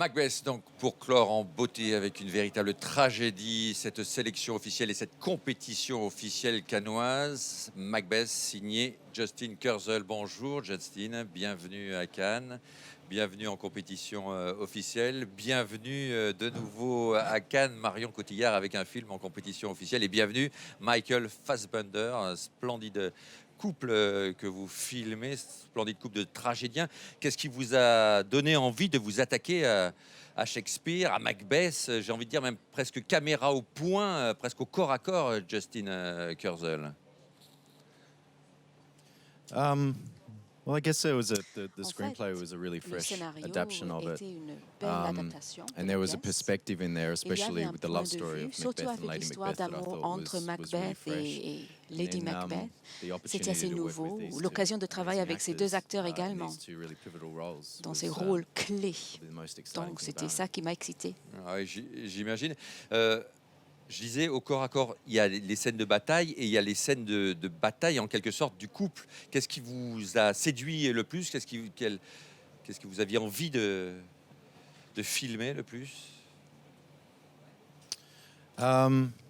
Macbeth, donc, pour clore en beauté avec une véritable tragédie, cette sélection officielle et cette compétition officielle cannoise. Macbeth, signé Justin Kurzel. Bonjour Justin, bienvenue à Cannes, bienvenue en compétition officielle, bienvenue de nouveau à Cannes, Marion Cotillard avec un film en compétition officielle et bienvenue Michael Fassbender, un splendide couple que vous filmez, splendide couple de tragédiens. Qu'est-ce qui vous a donné envie de vous attaquer à Shakespeare, à Macbeth, j'ai envie de dire même presque caméra au point, presque au corps à corps, Justin Kurzel? Well, I guess it was the En screenplay fait, was a really le fresh scénario adaptation of it. était une belle adaptation de And there was a Macbeth. perspective in there, Il y avait especially un with the point love de story vue, of surtout Macbeth and avec Lady l'histoire Macbeth, that I d'amour thought entre was really Macbeth fresh. et Lady And then, Macbeth. the C'était opportunity assez to work with nouveau, these l'occasion de two travailler avec ces deux acteurs in également, these two really pivotal roles dans was, ces rôles clés. probably the most exciting Donc thing c'était about it. ça qui m'a excité. Ouais, j'imagine. Je disais, au corps à corps, il y a les scènes de bataille et il y a les scènes de bataille en quelque sorte du couple. Qu'est-ce qui vous a séduit le plus? Qu'est-ce que vous aviez envie de filmer le plus?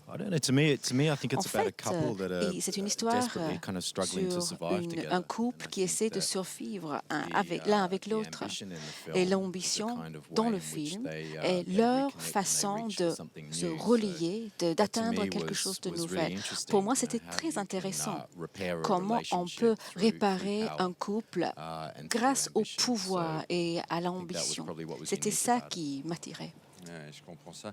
I don't know. To me, I think En it's about a fait, couple that are c'est une histoire desperately kind of struggling to sur survive together. un couple And I qui think essaie de that survivre the, l'un avec the l'autre. ambition in the Et film, l'ambition the kind of dans way le in which film they, est they leur reconnect and they façon reach de something se new. So relier, that to d'atteindre me quelque chose de was really nouvel. interesting, Pour moi, you know, c'était how très you can, intéressant. repair a Comment on relationship peut through réparer power, un couple and grâce through au ambition. pouvoir So et à I think that was l'ambition. probably what was C'était unique ça about it. qui m'attirait. Ouais, je comprends ça.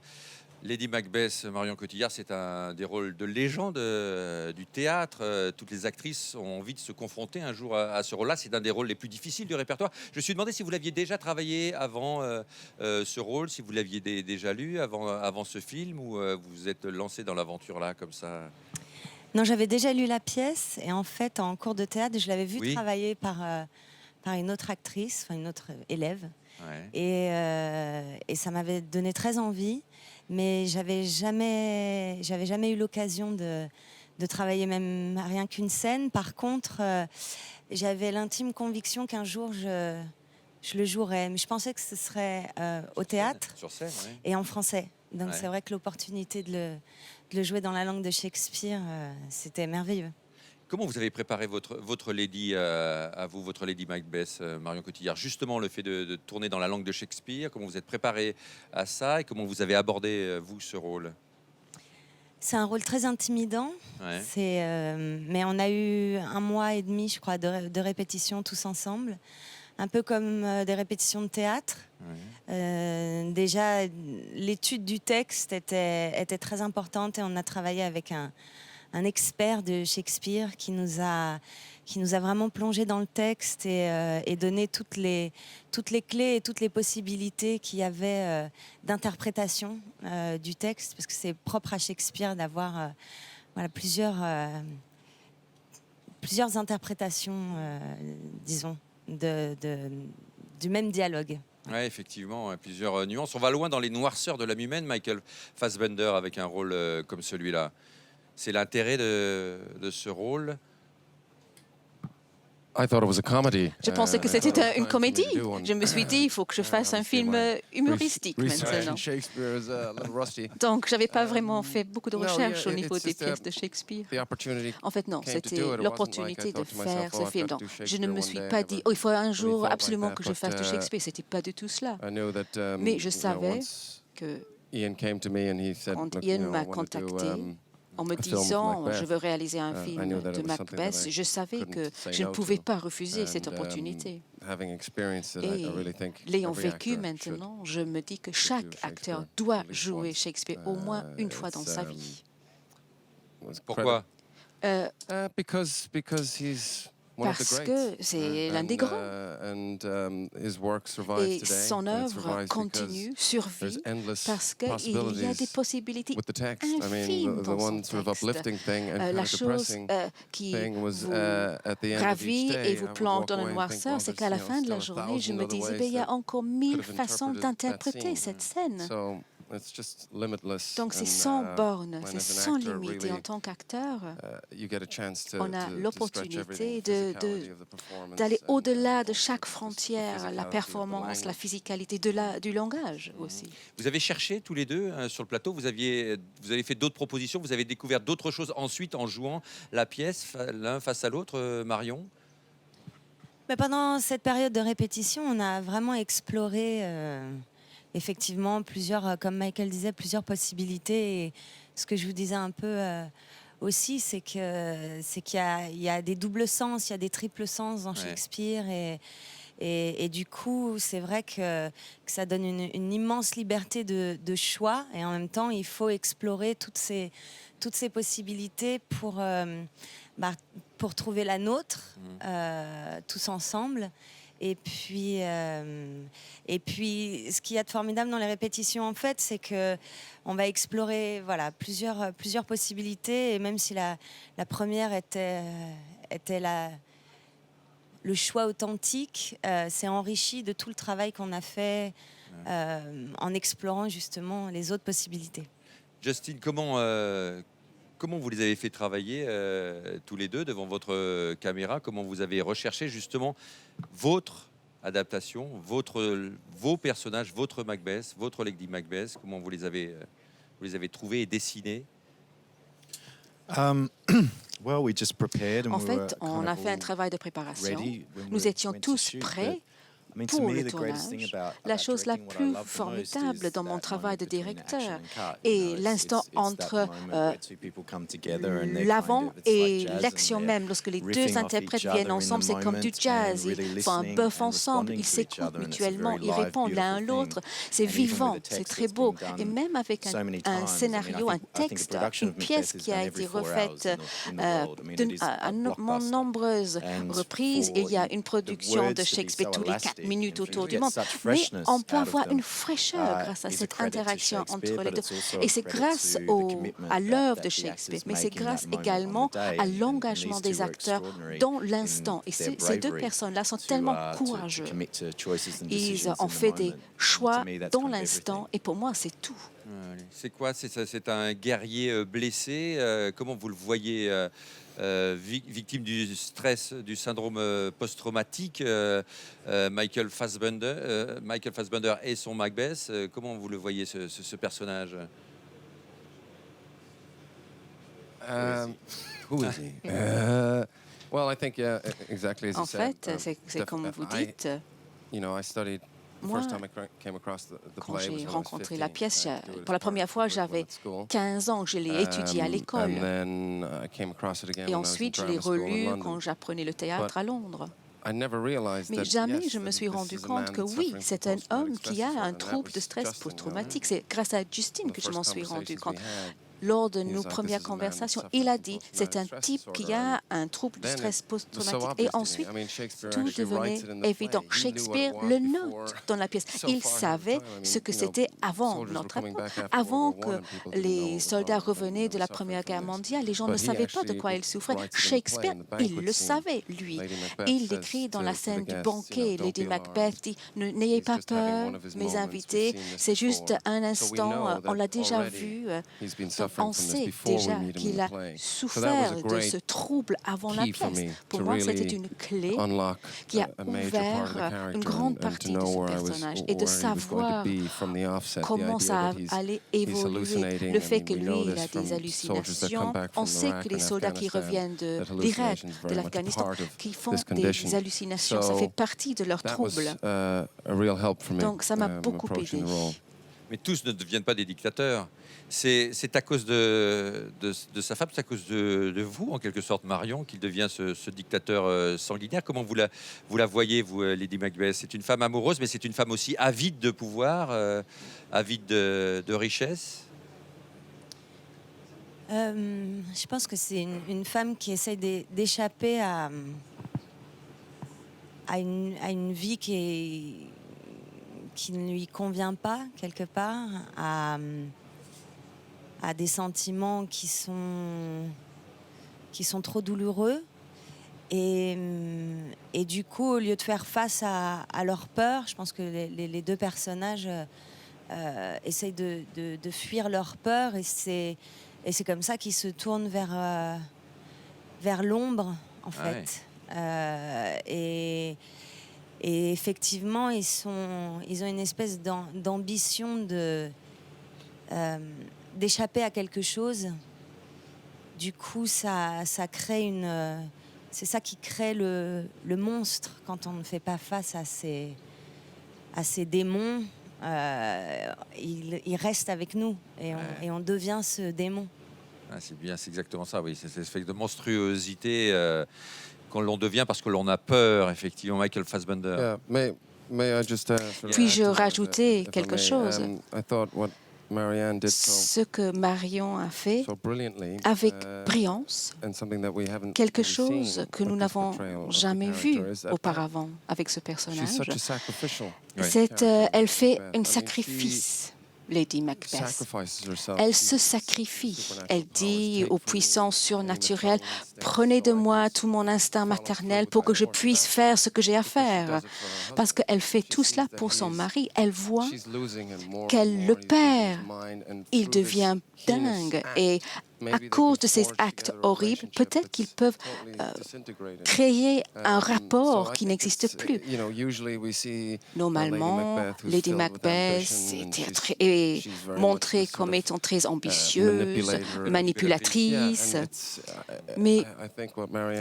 Lady Macbeth, Marion Cotillard, c'est un des rôles de légende du théâtre. Toutes les actrices ont envie de se confronter un jour à ce rôle-là. C'est un des rôles les plus difficiles du répertoire. Je me suis demandé si vous l'aviez déjà travaillé avant ce rôle, si vous l'aviez déjà lu avant ce film, ou vous vous êtes lancé dans l'aventure là comme ça. Non, j'avais déjà lu la pièce et en fait, en cours de théâtre, je l'avais vu Oui. travailler par une autre actrice, enfin une autre élève. Ouais. Et ça m'avait donné très envie, mais j'avais jamais eu l'occasion de travailler même rien qu'une scène. Par contre, j'avais l'intime conviction qu'un jour je le jouerais, mais je pensais que ce serait au théâtre Sur scène, ouais. et en français. Donc Ouais. c'est vrai que l'opportunité de le jouer dans la langue de Shakespeare, c'était merveilleux. Comment vous avez préparé votre Lady à vous, votre Lady Macbeth, Marion Cotillard? Justement, le fait de tourner dans la langue de Shakespeare, comment vous êtes préparé à ça et comment vous avez abordé, vous, ce rôle? C'est un rôle très intimidant. Ouais. Mais on a eu 1 mois et demi, je crois, de répétitions tous ensemble. Un peu comme des répétitions de théâtre. Ouais. Déjà, l'étude du texte était très importante et on a travaillé avec un expert de Shakespeare qui nous a vraiment plongé dans le texte et donné toutes les clés et toutes les possibilités qu'il y avait d'interprétation du texte, parce que c'est propre à Shakespeare d'avoir plusieurs interprétations, disons, du même dialogue. Oui, effectivement, hein, plusieurs nuances. On va loin dans les noirceurs de l'âme humaine, Michael Fassbender, avec un rôle comme celui-là. C'est l'intérêt de ce rôle. Je pensais que c'était une comédie. Je me suis dit, il faut que je fasse un film humoristique maintenant. Donc, je n'avais pas vraiment fait beaucoup de recherches au niveau des pièces de Shakespeare. En fait, non, c'était l'opportunité de faire ce film. Donc, je ne me suis pas dit, oh, il faut un jour absolument que je fasse de Shakespeare. Ce n'était pas du tout cela. Mais je savais que quand Ian m'a contacté, en me disant, je veux réaliser un film de Macbeth, je savais que je ne pouvais pas refuser cette opportunité. Et l'ayant vécu maintenant, je me dis que chaque acteur doit jouer Shakespeare au moins une fois dans sa vie. Pourquoi? Parce que c'est l'un des grands. Et son œuvre continue, survit, parce qu'il y a des possibilités infimes dans son texte. La chose qui vous ravit et vous plonge dans le noirceur, c'est qu'à la fin de la journée, je me disais, il y a encore 1000 façons d'interpréter cette scène. Donc c'est sans borne, c'est sans limite. Et en tant qu'acteur, on a l'opportunité d'aller au-delà de chaque frontière, la performance, la physicalité du langage aussi. Vous avez cherché tous les deux sur le plateau, vous avez fait d'autres propositions, vous avez découvert d'autres choses ensuite en jouant la pièce l'un face à l'autre, Marion? Mais pendant cette période de répétition, on a vraiment exploré effectivement plusieurs, comme Michael disait, plusieurs possibilités. Et ce que je vous disais un peu aussi, c'est qu'il y a des doubles sens, il y a des triples sens dans Shakespeare. Et du coup, c'est vrai que ça donne une immense liberté de choix. Et en même temps, il faut explorer toutes ces possibilités pour trouver la nôtre, tous ensemble. Et puis, ce qu'il y a de formidable dans les répétitions, en fait, c'est qu'on va explorer plusieurs possibilités. Et même si la première était le choix authentique, c'est enrichi de tout le travail qu'on a fait en explorant justement les autres possibilités. Justin, comment vous les avez fait travailler tous les deux devant votre caméra? Comment vous avez recherché justement votre adaptation, vos personnages, votre Macbeth, votre Lady Macbeth? Comment vous les avez trouvés et dessinés? En fait, on a fait un travail de préparation. Nous étions tous prêts pour le tournage. La chose la plus formidable dans mon travail de directeur est l'instant entre l'avant et l'action même. Lorsque les deux interprètes viennent ensemble, c'est comme du jazz. Ils font un bœuf ensemble, ils s'écoutent mutuellement, ils répondent l'un à l'autre. C'est vivant, c'est très beau. Et même avec un scénario, un texte, une pièce qui a été refaite à nombreuses reprises, il y a une production de Shakespeare tous les 4 minutes autour du monde. Mais on peut avoir une fraîcheur grâce à cette interaction entre les deux. Et c'est grâce à l'œuvre de Shakespeare, mais c'est grâce également à l'engagement des acteurs dans l'instant. Et ces deux personnes-là sont tellement courageux. Ils ont fait des choix dans l'instant et pour moi, c'est tout. C'est quoi? C'est un guerrier blessé. Comment vous le voyez? Victime du stress, du syndrome post-traumatique, Michael Fassbender et son Macbeth. Comment vous le voyez, ce personnage? En fait, c'est comme vous dites. Moi, quand j'ai rencontré la pièce, pour la première fois, j'avais 15 ans, je l'ai étudiée à l'école. Et ensuite, je l'ai relue quand j'apprenais le théâtre à Londres. Mais jamais je me suis rendu compte que oui, c'est un homme qui a un trouble de stress post-traumatique. C'est grâce à Justin que je m'en suis rendu compte. Lors de nos premières conversations, il a dit c'est un type qui a un trouble de stress post-traumatique. Et ensuite, tout devenait évident. Shakespeare le note dans la pièce. Il savait ce que c'était avant notre époque. Avant que les soldats revenaient de la Première Guerre mondiale, les gens ne savaient pas de quoi ils souffraient. Shakespeare, il le savait, lui. Il l'écrit dans la scène du banquet. Lady Macbeth dit « N'ayez pas peur, mes invités, c'est juste un instant, on l'a déjà vu. » On sait déjà qu'il a souffert de ce trouble avant la pièce. Pour moi, c'était une clé qui a ouvert une grande partie de ce personnage et de savoir comment ça allait évoluer. Le fait que lui, il a des hallucinations. On sait que les soldats qui reviennent de l'Irak, de l'Afghanistan, qui font des hallucinations, ça fait partie de leur trouble. Donc, ça m'a beaucoup aidé. Mais tous ne deviennent pas des dictateurs. C'est à cause de sa femme, c'est à cause de vous, en quelque sorte, Marion, qu'il devient ce dictateur sanguinaire. Comment vous la voyez, vous, Lady Macbeth? C'est une femme amoureuse, mais c'est une femme aussi avide de pouvoir, avide de richesse. Je pense que c'est une femme qui essaie d'échapper à une vie qui ne lui convient pas, quelque part, à des sentiments qui sont trop douloureux. Et du coup, au lieu de faire face à leur peur, je pense que les deux personnages essayent de fuir leur peur, et c'est comme ça qu'ils se tournent vers l'ombre, en fait. Et effectivement, ils ont une espèce d'ambition d'échapper à quelque chose. Du coup, ça crée c'est ça qui crée le monstre quand on ne fait pas face à ces démons. Il reste avec nous et on devient ce démon. C'est bien, c'est exactement ça, oui. C'est cette espèce de monstruosité quand l'on devient parce que l'on a peur, effectivement. Michael Fassbender. Puis-je rajouter quelque chose? Ce que Marion a fait avec brillance, quelque chose que nous n'avons jamais vu auparavant avec ce personnage. Elle fait un sacrifice, Lady Macbeth. Elle se sacrifie. Elle dit aux puissances surnaturelles, prenez de moi tout mon instinct maternel pour que je puisse faire ce que j'ai à faire. Parce qu'elle fait tout cela pour son mari. Elle voit qu'elle le perd. Il devient dingue. Et à cause de ces actes horribles, peut-être qu'ils peuvent créer un rapport qui n'existe plus. Normalement, Lady Macbeth est montrée comme étant très ambitieuse, manipulatrice. Mais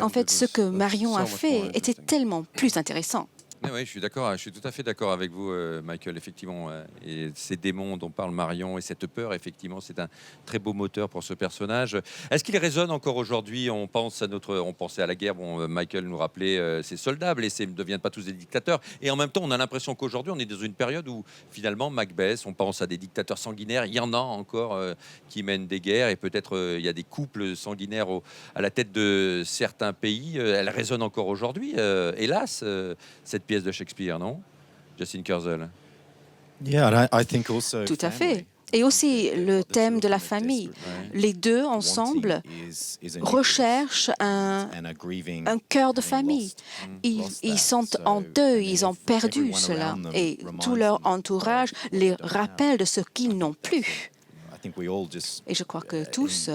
en fait, ce que Marion a fait était tellement plus intéressant. Oui, je suis d'accord. Je suis tout à fait d'accord avec vous, Michael. Effectivement, et ces démons dont parle Marion et cette peur, effectivement, c'est un très beau moteur pour ce personnage. Est-ce qu'il résonne encore aujourd'hui? On pensait à la guerre. Bon, Michael nous rappelait ces soldats blessés ne deviennent pas tous des dictateurs. Et en même temps, on a l'impression qu'aujourd'hui, on est dans une période où finalement, Macbeth, on pense à des dictateurs sanguinaires. Il y en a encore qui mènent des guerres et peut-être il y a des couples sanguinaires à la tête de certains pays. Elle résonne encore aujourd'hui, hélas, cette pièce de Shakespeare, non, Justin Kurzel? Tout à fait. Et aussi le thème de la famille. Les deux ensemble recherchent un cœur de famille. Ils sont en deuil, ils ont perdu cela. Et tout leur entourage les rappelle de ce qu'ils n'ont plus. Et je crois que tous,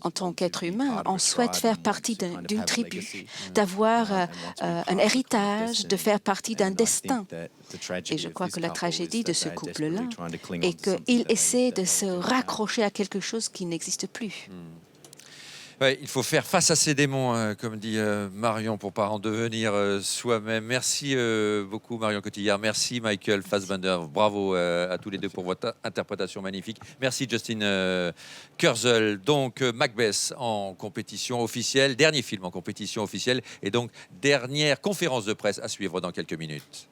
en tant qu'êtres humains, on souhaite faire partie d'une tribu, d'avoir un héritage, de faire partie d'un destin. Et je crois que la tragédie de ce couple-là est qu'il essaie de se raccrocher à quelque chose qui n'existe plus. Ouais, il faut faire face à ces démons, comme dit Marion, pour ne pas en devenir soi-même. Merci beaucoup, Marion Cotillard. Merci, Michael Fassbender. Bravo à tous les deux pour votre interprétation magnifique. Merci, Justin Kurzel. Donc, Macbeth en compétition officielle, dernier film en compétition officielle, et donc dernière conférence de presse à suivre dans quelques minutes.